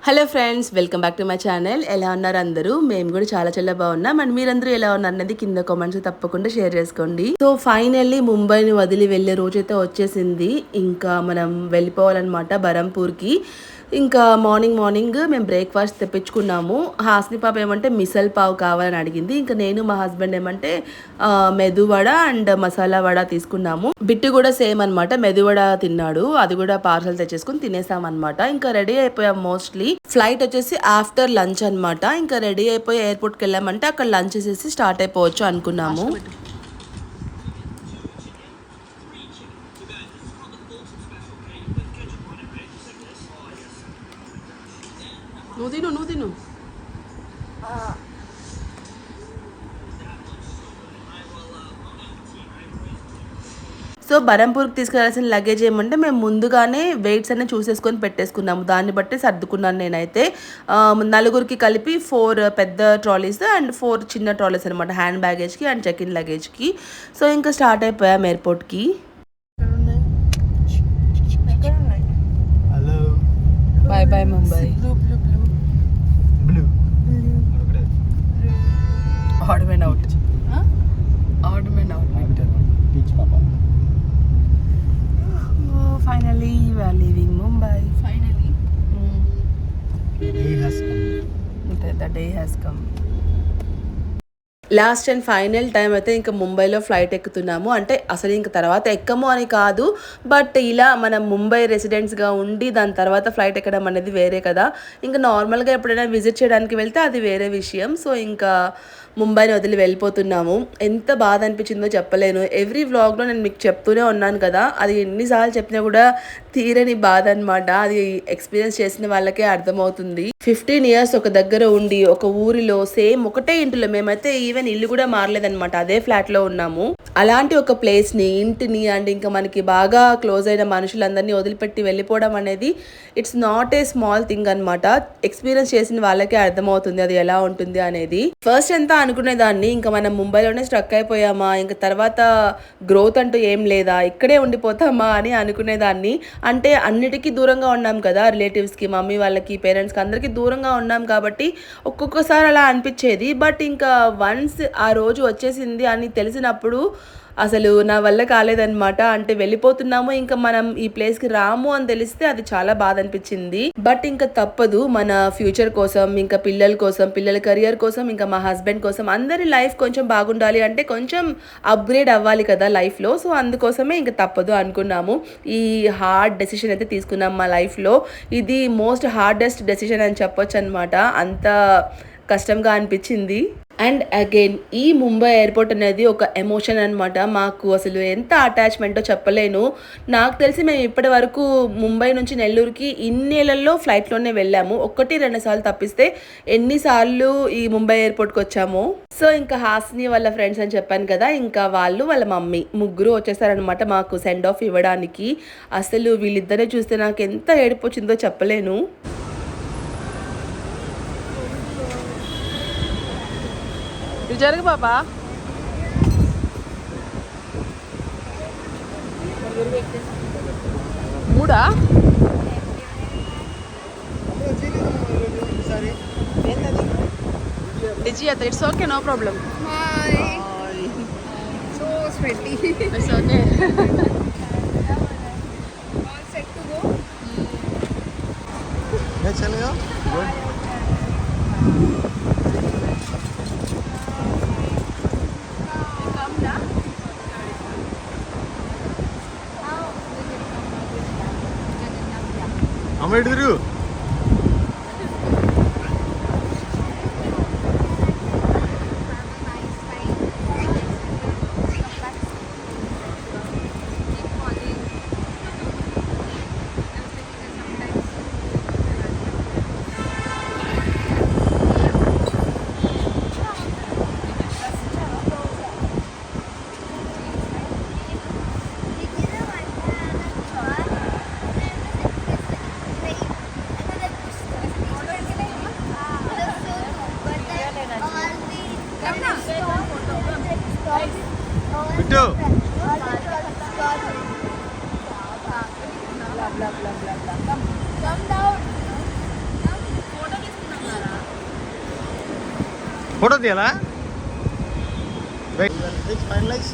Hello friends, welcome back to my channel. ఎలా ఉన్నారు అందరూ? మేము కూడా చాలా బాగున్నాం. అండ్ మీరందరూ ఎలా ఉన్నారు అనేది కింద కామెంట్స్ తప్పకుండా షేర్ చేసుకోండి. సో ఫైనల్లీ ముంబైని వదిలి వెళ్ళే రోజైతే వచ్చేసింది. ఇంకా మనం వెళ్ళిపోవాలన్నమాట బరంపూర్కి. ఇంకా మార్నింగ్ మేము బ్రేక్ఫాస్ట్ తెప్పించుకున్నాము. హాస్ని పాప ఏమంటే మిసల్ పావ్ కావాలని అడిగింది. ఇంకా నేను మా హస్బెండ్ ఏమంటే మెదు వడ అండ్ మసాలా వడ తీసుకున్నాము. బిట్టు కూడా సేమ్ అనమాట, మెదు వడ తిన్నాడు. అది కూడా పార్సల్ తెచ్చేసుకుని తినేసాం అనమాట. ఇంకా రెడీ అయిపోయాం. మోస్ట్లీ ఫ్లైట్ వచ్చేసి ఆఫ్టర్ లంచ్ అనమాట. ఇంకా రెడీ అయిపోయి ఎయిర్పోర్ట్కి వెళ్ళామంటే అక్కడ లంచ్ చేసి స్టార్ట్ అయిపోవచ్చు అనుకున్నాము. నువ్వు తిను. సో బరంపూర్కి తీసుకెళ్లాల్సిన లగేజ్ ఏమంటే మేము ముందుగానే వెయిట్స్ అన్ని చూసేసుకొని పెట్టేసుకున్నాము. దాన్ని బట్టి సర్దుకున్నాను నేనైతే. నలుగురికి కలిపి 4 పెద్ద ట్రాలీస్ అండ్ 4 చిన్న ట్రాలీస్ అనమాట, హ్యాండ్ బ్యాగేజ్కి అండ్ చెక్ ఇన్ లగేజ్కి. సో ఇంకా స్టార్ట్ అయిపోయాం ఎయిర్పోర్ట్కి. Bye bye Mumbai. ఆర్డమెంట్ out. Finally, we are leaving Mumbai. Finally. The day has come. The day has come. Last and final time అయితే ఇంకా ముంబైలో ఫ్లైట్ ఎక్కుతున్నాము. అంటే అసలు ఇంక తర్వాత ఎక్కము అని కాదు, బట్ ఇలా మనం ముంబై రెసిడెంట్స్గా ఉండి దాని తర్వాత ఫ్లైట్ ఎక్కడం అనేది వేరే కదా. ఇంకా నార్మల్గా ఎప్పుడైనా విజిట్ చేయడానికి వెళ్తే అది వేరే విషయం. సో ఇంకా ముంబైని వదిలి వెళ్ళిపోతున్నాము. ఎంత బాధ అనిపించిందో చెప్పలేను. ఎవ్రీ వ్లాగ్లో నేను మీకు చెప్తూనే ఉన్నాను కదా, అది ఎన్నిసార్లు చెప్పినా కూడా తీరని బాధ అనమాట. అది ఎక్స్పీరియన్స్ చేసిన వాళ్ళకే అర్థమవుతుంది. 15 years ఒక దగ్గర ఉండి ఒక ఊరిలో సేమ్ ఒకటే ఇంటిలో, మేమైతే ఈవెన్ ఇల్లు కూడా మారలేదనమాట, అదే ఫ్లాట్లో ఉన్నాము. అలాంటి ఒక ప్లేస్ని, ఇంటిని అండ్ ఇంకా మనకి బాగా క్లోజ్ అయిన మనుషులందరినీ వదిలిపెట్టి వెళ్ళిపోవడం అనేది it's not a small thing అనమాట. ఎక్స్పీరియన్స్ చేసిన వాళ్ళకే అర్థమవుతుంది అది ఎలా ఉంటుంది అనేది. ఫస్ట్ ఎంత అనుకునేదాన్ని, ఇంకా మనం ముంబైలోనే స్ట్రక్ అయిపోయామా, ఇంకా తర్వాత గ్రోత్ అంటూ ఏం లేదా, ఇక్కడే ఉండిపోతామా అని అనుకునేదాన్ని. అంటే అన్నిటికీ దూరంగా ఉన్నాం కదా, రిలేటివ్స్కి, మమ్మీ వాళ్ళకి, పేరెంట్స్కి అందరికీ దూరంగా ఉన్నాం కాబట్టి ఒక్కొక్కసారి అలా అనిపించేది. బట్ ఇంకా వన్స్ ఆ రోజు వచ్చేసింది అని తెలిసినప్పుడు అసలు నా వల్ల కాలేదన్నమాట. అంటే వెళ్ళిపోతున్నాము, ఇంకా మనం ఈ ప్లేస్కి రాము అని తెలిస్తే అది చాలా బాధ అనిపించింది. బట్ ఇంకా తప్పదు, మన ఫ్యూచర్ కోసం, ఇంకా పిల్లల కోసం, పిల్లల కెరియర్ కోసం, ఇంకా మా హస్బెండ్ కోసం, అందరి లైఫ్ కొంచెం బాగుండాలి అంటే కొంచెం అప్గ్రేడ్ అవ్వాలి కదా లైఫ్లో. సో అందుకోసమే ఇంకా తప్పదు అనుకున్నాము. ఈ హార్డ్ డెసిషన్ అయితే తీసుకున్నాం మా లైఫ్లో. ఇది మోస్ట్ హార్డెస్ట్ డెసిషన్ అని చెప్పొచ్చు అనమాట. అంత కష్టంగా అనిపించింది. అండ్ అగైన్ ఈ ముంబై ఎయిర్పోర్ట్ అనేది ఒక ఎమోషన్ అనమాట. మాకు అసలు ఎంత అటాచ్మెంటో చెప్పలేను. నాకు తెలిసి మేము ఇప్పటి వరకు ముంబై నుంచి నెల్లూరుకి ఇన్నేళ్లలో ఫ్లైట్లోనే వెళ్ళాము. 1-2 సార్లు తప్పిస్తే ఎన్నిసార్లు ఈ ముంబై ఎయిర్పోర్ట్కి వచ్చాము. సో ఇంకా హాస్ని వాళ్ళ ఫ్రెండ్స్ అని చెప్పాను కదా, ఇంకా వాళ్ళు వాళ్ళ మమ్మీ ముగ్గురు వచ్చేసారనమాట మాకు సెండ్ ఆఫ్ ఇవ్వడానికి. అసలు వీళ్ళిద్దరే చూస్తే నాకు ఎంత ఏడుపు వచ్చిందో చెప్పలేను. జరుగు బాబా. మూడా డిజియత. It's okay, no problem. So sweaty. It's okay. All set to go. मैं चलेगा गुड. అమ్మ ఇటు తిరుగు. Bitu. Come down. ఫోటో తీయాలా? Finalize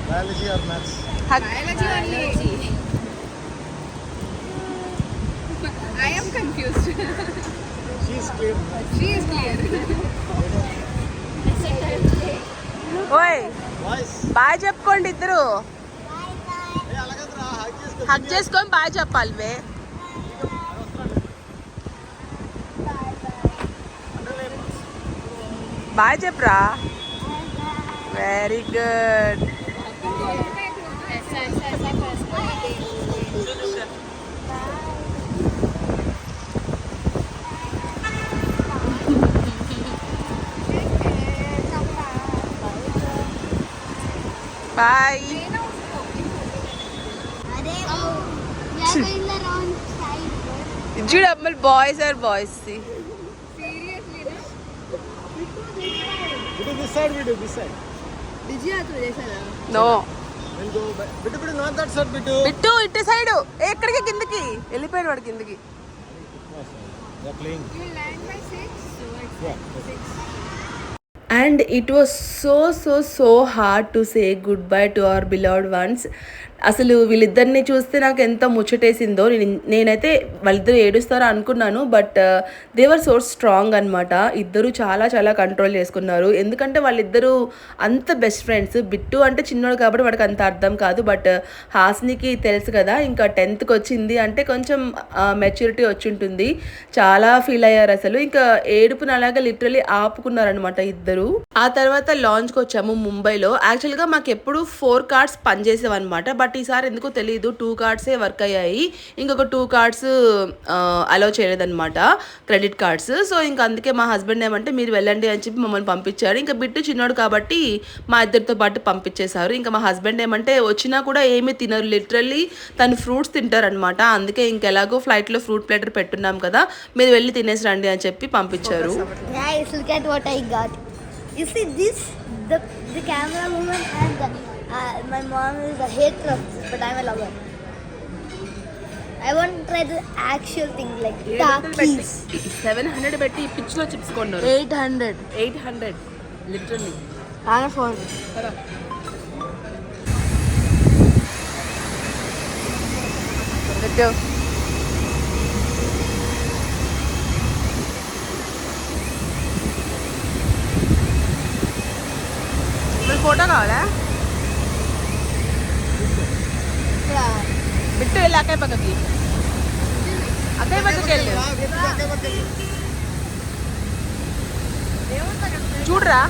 biology or maths? Biology only. I am confused. She is clear. She is clear. ఓయ్ వాయిస్ bye చెప్పుకోండి ఇద్దరు. అలాగద్రా హగ్ చేసుకో. హక్ చేసుకొని బాయ్ చెప్పాలి వే. బాయ్ చెప్పరా. Very good. బాయ్. చూడు అమ్మలు boys are boys. Seriously, no? Bitu this side, Bitu this side. No We'll go back. Bitu not that side, Bitu. Bittu ఇటు సైడ్. ఎక్కడికి కిందకి వెళ్ళిపోయాడు వాడు కిందకి. They're playing. You land by 6, so it's Yeah. 6. And it was so hard to say goodbye to our beloved ones. అసలు వీళ్ళిద్దరిని చూస్తే నాకు ఎంత ముచ్చటేసిందో. నేనైతే వాళ్ళిద్దరు ఏడుస్తారో అనుకున్నాను, బట్ దేవర్ సో స్ట్రాంగ్ అనమాట. ఇద్దరు చాలా చాలా కంట్రోల్ చేసుకున్నారు, ఎందుకంటే వాళ్ళిద్దరూ అంత బెస్ట్ ఫ్రెండ్స్. బిట్టు అంటే చిన్నోడు కాబట్టి వాడికి అంత అర్థం కాదు, బట్ హాస్నికి తెలుసు కదా, ఇంకా 10th వచ్చింది అంటే కొంచెం మెచ్యూరిటీ వచ్చి ఉంటుంది. చాలా ఫీల్ అయ్యారు అసలు. ఇంకా ఏడుపుని అలాగా లిటరలీ ఆపుకున్నారనమాట ఇద్దరు. ఆ తర్వాత లాంచ్కి వచ్చాము ముంబైలో. యాక్చువల్గా మాకు ఎప్పుడు 4 కార్డ్స్ పనిచేసేవన్నమాట, బట్ ఈసారి ఎందుకో తెలియదు 2 కార్డ్సే వర్క్ అయ్యాయి, ఇంకొక 2 కార్డ్స్ అలౌ చేయలేదన్నమాట, క్రెడిట్ కార్డ్స్. సో ఇంకా అందుకే మా హస్బెండ్ ఏమంటే మీరు వెళ్ళండి అని చెప్పి మమ్మల్ని పంపించాడు. ఇంకా బిట్టు చిన్నోడు కాబట్టి మా ఇద్దరితో పాటు పంపించేశారు. ఇంకా మా హస్బెండ్ ఏమంటే వచ్చినా కూడా ఏమీ తినరు, లిటరల్లీ తను ఫ్రూట్స్ తింటారనమాట. అందుకే ఇంకెలాగో ఫ్లైట్లో ఫ్రూట్ ప్లేటర్ పెట్టున్నాం కదా, మీరు వెళ్ళి తినేసి రండి అని చెప్పి పంపించారు. Guys, look at what I got. You see this? The camera woman and my mom is a hater of this, but I'm a lover. I want to try the actual thing like Takis. 700 పెట్టి పిచ్చిలో chips కొన్నారు. 800 literally. I'm for photo కావాలా? Bit వెళ్ళి అక్కయ్య పక్కకి వెళ్ళి చూడరా.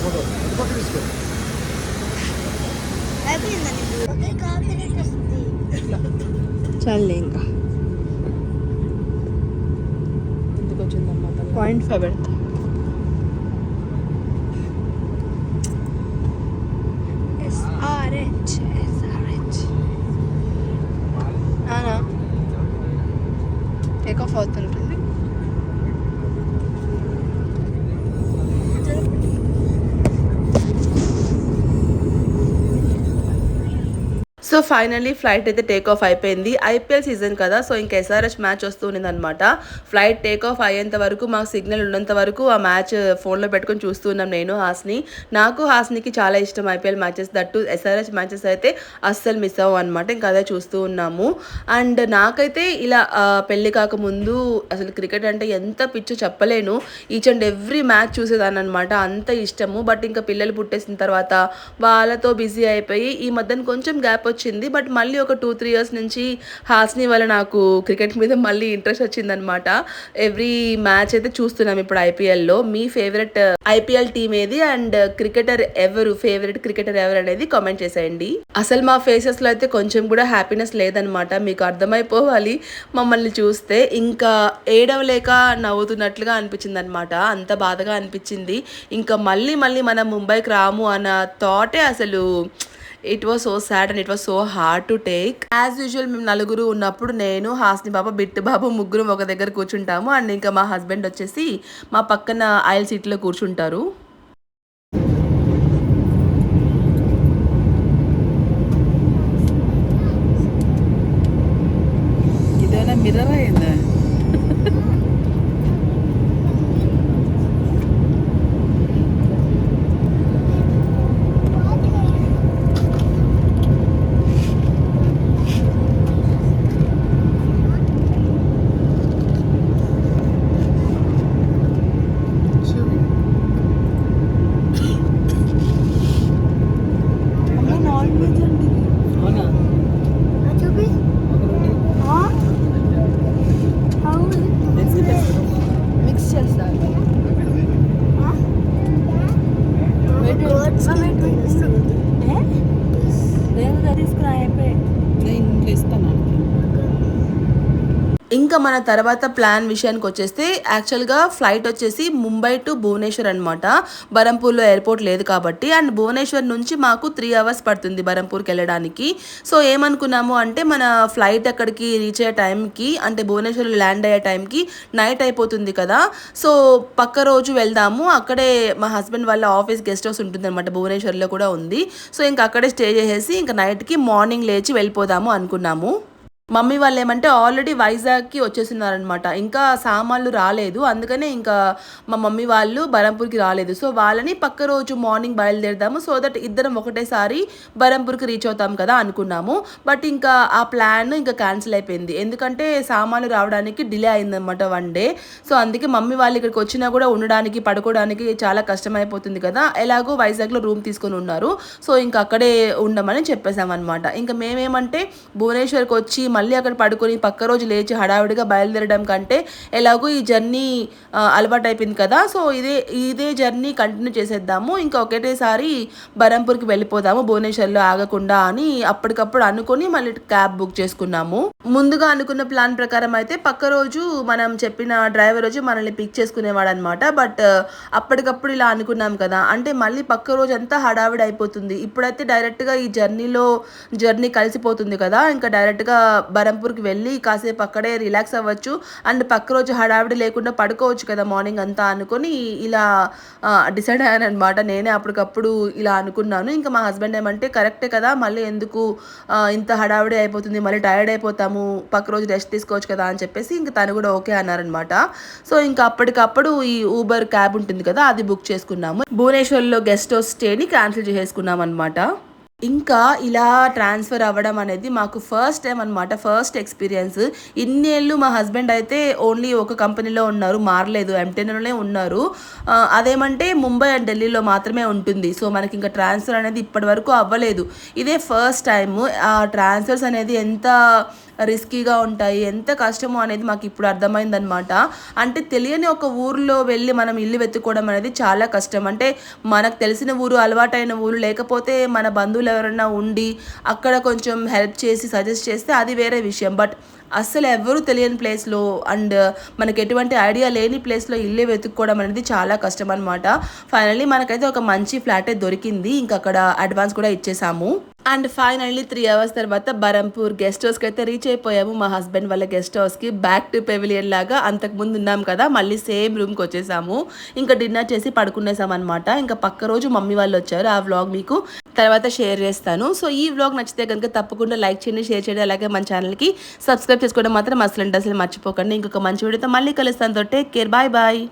Photo పక్క తీసుకో. చాలే ఇంకా ఎందుకు వచ్చిందమ్మా 0.5 పెడతా. టేక్ ఆఫ్ అవుతుంటుంది. సో ఫైనల్లీ ఫ్లైట్ అయితే టేక్ ఆఫ్ అయిపోయింది. ఐపీఎల్ సీజన్ కదా, సో ఇంకా ఎస్ఆర్హెచ్ మ్యాచ్ వస్తూ ఉన్నది అనమాట. ఫ్లైట్ టేక్ ఆఫ్ అయ్యేంత వరకు మాకు సిగ్నల్ ఉన్నంత వరకు ఆ మ్యాచ్ ఫోన్లో పెట్టుకొని చూస్తూ ఉన్నాం నేను, హాస్నికి చాలా ఇష్టం IPL matches. That SRH matches అయితే అస్సలు మిస్ అవ్వం అనమాట. ఇంకా అదే చూస్తూ ఉన్నాము. అండ్ నాకైతే ఇలా పెళ్ళి కాకముందు అసలు క్రికెట్ అంటే ఎంత పిచ్చో చెప్పలేను. ఈచ్ అండ్ ఎవ్రీ మ్యాచ్ చూసేదాన్ని అనమాట, అంత ఇష్టము. బట్ ఇంకా పిల్లలు పుట్టేసిన తర్వాత వాళ్ళతో బిజీ అయిపోయి ఈ మధ్యన కొంచెం గ్యాప్ వచ్చింది. బట్ మళ్ళీ ఒక 2-3 ఇయర్స్ నుంచి హాస్ని వల్ల నాకు క్రికెట్ మీద మళ్ళీ ఇంట్రెస్ట్ వచ్చిందనమాట. ఎవ్రీ మ్యాచ్ అయితే చూస్తున్నాం ఇప్పుడు ఐపీఎల్లో. మీ ఫేవరెట్ ఐపీఎల్ టీమ్ ఏది అండ్ ఫేవరెట్ క్రికెటర్ ఎవరు అనేది కామెంట్ చేసేయండి. అసలు మా ఫేసెస్లో అయితే కొంచెం కూడా హ్యాపీనెస్ లేదనమాట, మీకు అర్థమైపోవాలి మమ్మల్ని చూస్తే. ఇంకా ఏడవలేక నవ్వుతున్నట్లుగా అనిపించింది అనమాట, అంత బాధగా అనిపించింది. ఇంకా మళ్ళీ మనం ముంబైకి రాము అన్న థాటే అసలు it was so sad and it was so hard to take. As usual మేము నలుగురు ఉన్నప్పుడు నేను, హాస్ని బాబా, బిట్టు బాబు ముగ్గురు ఒక దగ్గర కూర్చుంటాము. అండ్ ఇంకా మా హస్బెండ్ వచ్చేసి మా పక్కన ఐల్ సీట్లో కూర్చుంటారు. ఇదేనా మిర్రర్ అయిందా? అవునా? మిక్స్ చేస్తారు. తీసుకురా అయిపోయి నేను ఇంట్లో ఇస్తాను. ఇంకా మన తర్వాత ప్లాన్ విషయానికి వచ్చేస్తే యాక్చువల్గా ఫ్లైట్ వచ్చేసి ముంబై టు భువనేశ్వర్ అనమాట. బరంపూర్లో ఎయిర్పోర్ట్ లేదు కాబట్టి. అండ్ భువనేశ్వర్ నుంచి మాకు 3 hours పడుతుంది బరంపూర్కి వెళ్ళడానికి. సో ఏమనుకున్నాము అంటే మన ఫ్లైట్ అక్కడికి రీచ్ అయ్యే టైంకి, అంటే భువనేశ్వర్లో ల్యాండ్ అయ్యే టైంకి నైట్ అయిపోతుంది కదా. సో పక్క రోజు వెళ్దాము. అక్కడే మా హస్బెండ్ వాళ్ళ ఆఫీస్ గెస్ట్ హౌస్ ఉంటుంది అనమాట, భువనేశ్వర్లో కూడా ఉంది. సో ఇంకా అక్కడే స్టే చేసేసి ఇంకా నైట్కి మార్నింగ్ లేచి వెళ్ళిపోదాము అనుకున్నాము. మమ్మీ వాళ్ళు ఏమంటే ఆల్రెడీ వైజాగ్కి వచ్చేస్తున్నారనమాట, ఇంకా సామాన్లు రాలేదు. అందుకనే ఇంకా మా మమ్మీ వాళ్ళు బరంపూర్కి రాలేదు. సో వాళ్ళని పక్క రోజు మార్నింగ్ బయలుదేరదాము, సో దట్ ఇద్దరం ఒకటేసారి బరంపూర్కి రీచ్ అవుతాం కదా అనుకున్నాము. బట్ ఇంకా ఆ ప్లాన్ ఇంకా క్యాన్సిల్ అయిపోయింది, ఎందుకంటే సామాన్లు రావడానికి డిలే అయిందనమాట 1 day. సో అందుకే మమ్మీ వాళ్ళు ఇక్కడికి వచ్చినా కూడా ఉండడానికి పడుకోవడానికి చాలా కష్టమైపోతుంది కదా. ఎలాగో వైజాగ్లో రూమ్ తీసుకొని ఉన్నారు, సో ఇంకా అక్కడే ఉండమని చెప్పేసామన్నమాట. ఇంకా మేమేమంటే భువనేశ్వర్కి వచ్చి మళ్ళీ అక్కడ పడుకొని పక్క రోజు లేచి హడావిడిగా బయలుదేరడం కంటే ఎలాగో ఈ జర్నీ అలవాటు అయిపోయింది కదా, సో ఇదే జర్నీ కంటిన్యూ చేసేద్దాము, ఇంకా ఒకటేసారి బరంపూర్కి వెళ్ళిపోదాము భువనేశ్వర్లో ఆగకుండా అని అప్పటికప్పుడు అనుకొని మళ్ళీ క్యాబ్ బుక్ చేసుకున్నాము. ముందుగా అనుకున్న ప్లాన్ ప్రకారం అయితే పక్క రోజు మనం చెప్పిన డ్రైవర్ వచ్చి మనల్ని పిక్ చేసుకునేవాడు అనమాట. బట్ అప్పటికప్పుడు ఇలా అనుకున్నాం కదా, అంటే మళ్ళీ పక్క రోజు అంతా హడావిడి అయిపోతుంది. ఇప్పుడైతే డైరెక్ట్గా ఈ జర్నీ కలిసిపోతుంది కదా, ఇంకా డైరెక్ట్గా బరంపూర్కి వెళ్ళి కాసేపు అక్కడే రిలాక్స్ అవ్వచ్చు అండ్ పక్క రోజు హడావిడి లేకుండా పడుకోవచ్చు కదా మార్నింగ్ అంతా అనుకొని ఇలా డిసైడ్ అయ్యాను అనమాట. నేనే అప్పటికప్పుడు ఇలా అనుకున్నాను. ఇంకా మా హస్బెండ్ ఏమంటే కరెక్టే కదా, మళ్ళీ ఎందుకు ఇంత హడావిడి అయిపోతుంది, మళ్ళీ టైర్డ్ అయిపోతాము, పక్క రోజు రెస్ట్ తీసుకోవచ్చు కదా అని చెప్పేసి ఇంకా తను కూడా ఓకే అన్నారనమాట. సో ఇంకా అప్పటికప్పుడు ఈ ఊబర్ క్యాబ్ ఉంటుంది కదా అది బుక్ చేసుకున్నాము. భువనేశ్వర్లో గెస్ట్ హౌస్ స్టేని క్యాన్సిల్ చేసేసుకున్నాం అనమాట. ఇంకా ఇలా ట్రాన్స్ఫర్ అవ్వడం అనేది మాకు ఫస్ట్ టైం అనమాట, ఫస్ట్ ఎక్స్పీరియన్స్. ఇన్నేళ్ళు మా హస్బెండ్ అయితే ఓన్లీ ఒక కంపెనీలో ఉన్నారు, మారలేదు, ఎంటెన్లోనే ఉన్నారు. అదేమంటే ముంబై అండ్ ఢిల్లీలో మాత్రమే ఉంటుంది. సో మనకి ఇంకా ట్రాన్స్ఫర్ అనేది ఇప్పటి వరకు అవ్వలేదు, ఇదే ఫస్ట్ టైము. ఆ ట్రాన్స్ఫర్స్ అనేది ఎంత రిస్కీగా ఉంటాయి, ఎంత కష్టమో అనేది మాకు ఇప్పుడు అర్థమైందనమాట. అంటే తెలియని ఒక ఊరిలో వెళ్ళి మనం ఇల్లు వెతుక్కోవడం అనేది చాలా కష్టం. అంటే మనకు తెలిసిన ఊరు, అలవాటైన ఊరు, లేకపోతే మన బంధువులు ఎవరైనా ఉండి అక్కడ కొంచెం హెల్ప్ చేసి సజెస్ట్ చేస్తే అది వేరే విషయం. బట్ అస్సలు ఎవరు తెలియని ప్లేస్లో అండ్ మనకి ఎటువంటి ఐడియా లేని ప్లేస్లో ఇల్లే వెతుక్కోవడం అనేది చాలా కష్టం అనమాట. ఫైనల్లీ మనకైతే ఒక మంచి ఫ్లాటే దొరికింది, ఇంకా అక్కడ అడ్వాన్స్ కూడా ఇచ్చేసాము. అండ్ ఫైనల్లీ 3 hours తర్వాత బరంపూర్ గెస్ట్ హౌస్కి అయితే రీచ్ అయిపోయాము. మా హస్బెండ్ వాళ్ళ గెస్ట్ హౌస్కి బ్యాక్ టు పెవిలియన్ లాగా అంతకుముందు ఉన్నాం కదా, మళ్ళీ సేమ్ రూమ్కి వచ్చేసాము. ఇంకా డిన్నర్ చేసి పడుకునేసాం అనమాట. ఇంకా పక్క రోజు మమ్మీ వాళ్ళు వచ్చారు, ఆ వ్లాగ్ మీకు తర్వాత షేర్ చేస్తాను. సో ఈ వ్లాగ్ నచ్చితే కనుక తప్పకుండా లైక్ చేయండి, షేర్ చేయండి, అలాగే మన ఛానల్కి సబ్స్క్రైబ్ చేసుకోవడం మాత్రం అసలు మర్చిపోకండి. ఇంకొక మంచి వీడియోతో మళ్ళీ కలుస్తాను. Take care, bye bye.